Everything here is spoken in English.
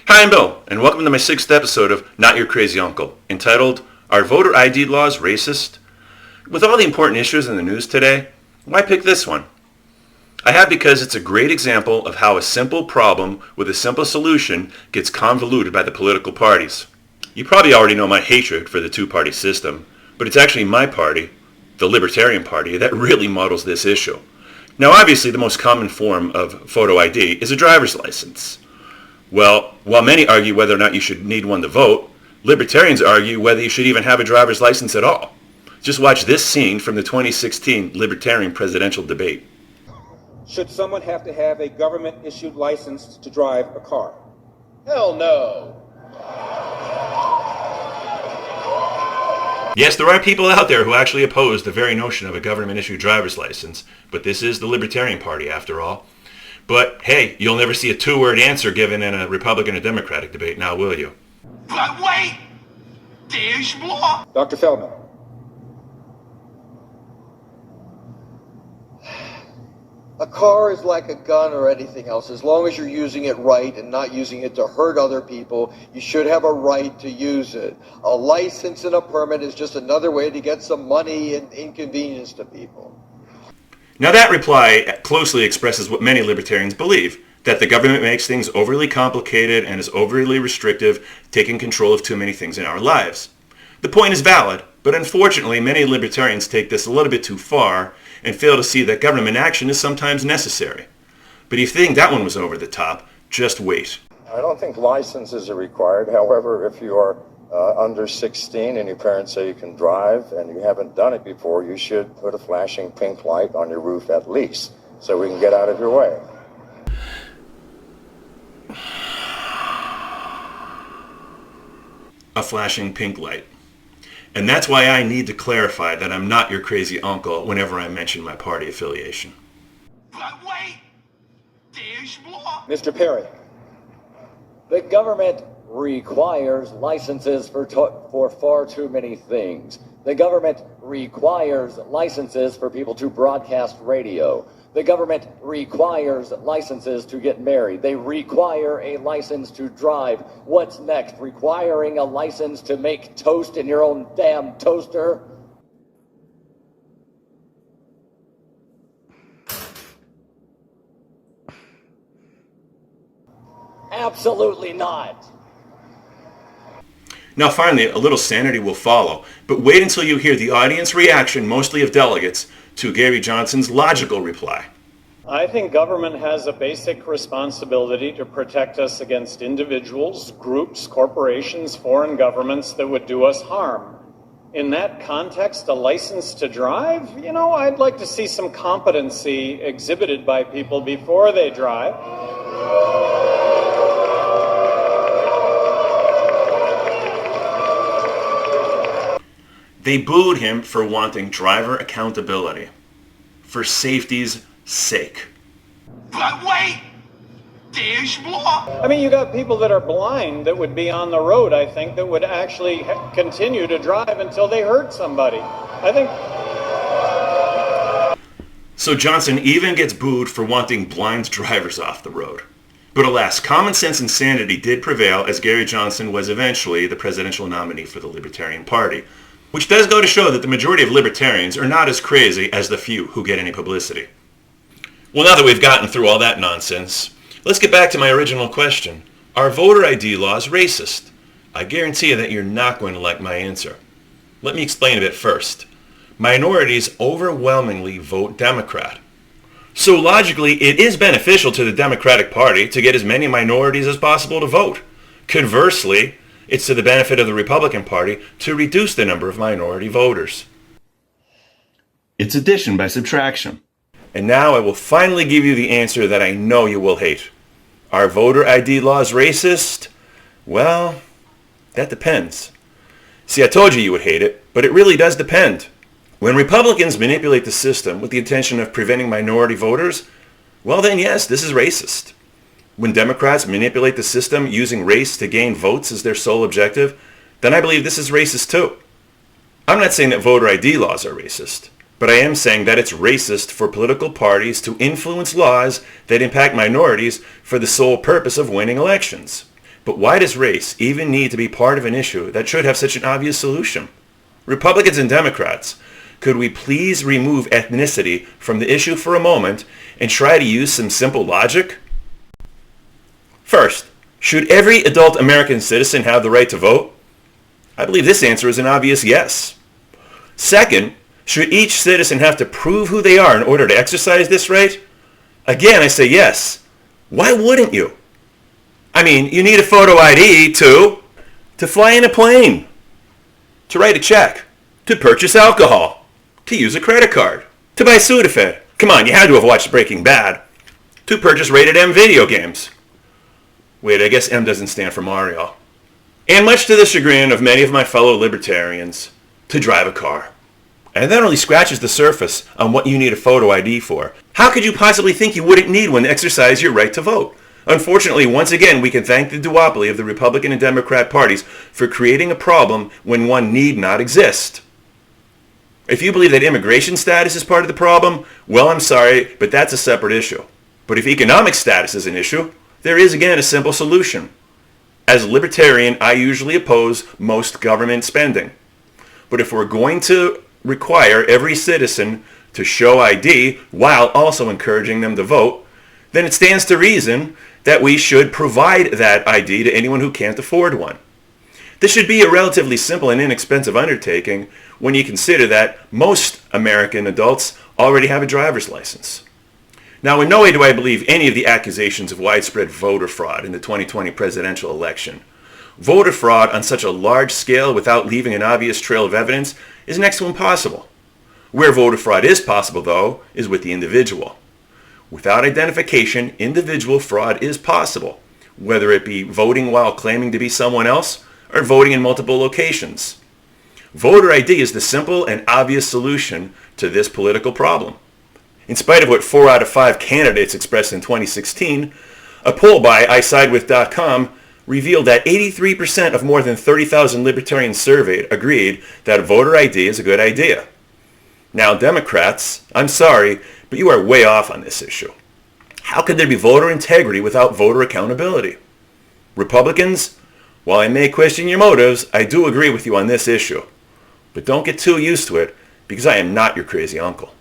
Hi, I'm Bill, and welcome to my 6th episode of Not Your Crazy Uncle, entitled, Are Voter ID Laws Racist? With all the important issues in the news today, why pick this one? I have because it's a great example of how a simple problem with a simple solution gets convoluted by the political parties. You probably already know my hatred for the two-party system, but it's actually my party, the Libertarian Party, that really models this issue. Now, obviously, the most common form of photo ID is a driver's license. Well, while many argue whether or not you should need one to vote, libertarians argue whether you should even have a driver's license at all. Just watch this scene from the 2016 Libertarian presidential debate. Should someone have to have a government-issued license to drive a car? Hell no. Yes, there are people out there who actually oppose the very notion of a government-issued driver's license, but this is the Libertarian Party after all. But hey, you'll never see a two-word answer given in a Republican or Democratic debate, now will you? But wait! There's more! Dr. Feldman. A car is like a gun or anything else. As long as you're using it right and not using it to hurt other people, you should have a right to use it. A license and a permit is just another way to get some money and inconvenience to people. Now that reply closely expresses what many libertarians believe, that the government makes things overly complicated and is overly restrictive, taking control of too many things in our lives. The point is valid, but unfortunately many libertarians take this a little bit too far and fail to see that government action is sometimes necessary. But if you think that one was over the top, just wait. I don't think licenses are required. However, if you are under 16 and your parents say you can drive and you haven't done it before, you should put a flashing pink light on your roof at least so we can get out of your way. A flashing pink light. And that's why I need to clarify that I'm not your crazy uncle whenever I mention my party affiliation. But wait! There's more! Mr. Perry. The government requires licenses for far too many things. The government requires licenses for people to broadcast radio. The government requires licenses to get married. They require a license to drive. What's next? Requiring a license to make toast in your own damn toaster? Absolutely not. Now finally, a little sanity will follow, but wait until you hear the audience reaction, mostly of delegates, to Gary Johnson's logical reply. I think government has a basic responsibility to protect us against individuals, groups, corporations, foreign governments that would do us harm. In that context, a license to drive? I'd like to see some competency exhibited by people before they drive. They booed him for wanting driver accountability, for safety's sake. But wait! There's more! You got people that are blind that would be on the road, I think, that would actually continue to drive until they hurt somebody. So Johnson even gets booed for wanting blind drivers off the road. But alas, common sense and sanity did prevail as Gary Johnson was eventually the presidential nominee for the Libertarian Party. Which does go to show that the majority of libertarians are not as crazy as the few who get any publicity. Well, now that we've gotten through all that nonsense, let's get back to my original question. Are voter ID laws racist? I guarantee you that you're not going to like my answer. Let me explain a bit first. Minorities overwhelmingly vote Democrat. So logically, it is beneficial to the Democratic Party to get as many minorities as possible to vote. Conversely, it's to the benefit of the Republican Party to reduce the number of minority voters. It's addition by subtraction. And now I will finally give you the answer that I know you will hate. Are voter ID laws racist? Well, that depends. See, I told you you would hate it, but it really does depend. When Republicans manipulate the system with the intention of preventing minority voters, well then yes, this is racist. When Democrats manipulate the system using race to gain votes as their sole objective, then I believe this is racist too. I'm not saying that voter ID laws are racist, but I am saying that it's racist for political parties to influence laws that impact minorities for the sole purpose of winning elections. But why does race even need to be part of an issue that should have such an obvious solution? Republicans and Democrats, could we please remove ethnicity from the issue for a moment and try to use some simple logic? First, should every adult American citizen have the right to vote? I believe this answer is an obvious yes. Second, should each citizen have to prove who they are in order to exercise this right? Again, I say yes. Why wouldn't you? I mean, you need a photo ID to fly in a plane, to write a check, to purchase alcohol, to use a credit card, to buy Sudafed. Come on, you had to have watched Breaking Bad. To purchase rated M video games. Wait, I guess M doesn't stand for Mario. And much to the chagrin of many of my fellow libertarians, to drive a car. And that only scratches the surface on what you need a photo ID for. How could you possibly think you wouldn't need one to exercise your right to vote? Unfortunately, once again, we can thank the duopoly of the Republican and Democrat parties for creating a problem when one need not exist. If you believe that immigration status is part of the problem, well, I'm sorry, but that's a separate issue. But if economic status is an issue, there is again a simple solution. As a libertarian, I usually oppose most government spending. But if we're going to require every citizen to show ID while also encouraging them to vote, then it stands to reason that we should provide that ID to anyone who can't afford one. This should be a relatively simple and inexpensive undertaking when you consider that most American adults already have a driver's license. Now, in no way do I believe any of the accusations of widespread voter fraud in the 2020 presidential election. Voter fraud on such a large scale without leaving an obvious trail of evidence is next to impossible. Where voter fraud is possible, though, is with the individual. Without identification, individual fraud is possible, whether it be voting while claiming to be someone else or voting in multiple locations. Voter ID is the simple and obvious solution to this political problem. In spite of what 4 out of 5 candidates expressed in 2016, a poll by isidewith.com revealed that 83% of more than 30,000 libertarians surveyed agreed that voter ID is a good idea. Now, Democrats, I'm sorry, but you are way off on this issue. How could there be voter integrity without voter accountability? Republicans, while I may question your motives, I do agree with you on this issue. But don't get too used to it, because I am not your crazy uncle.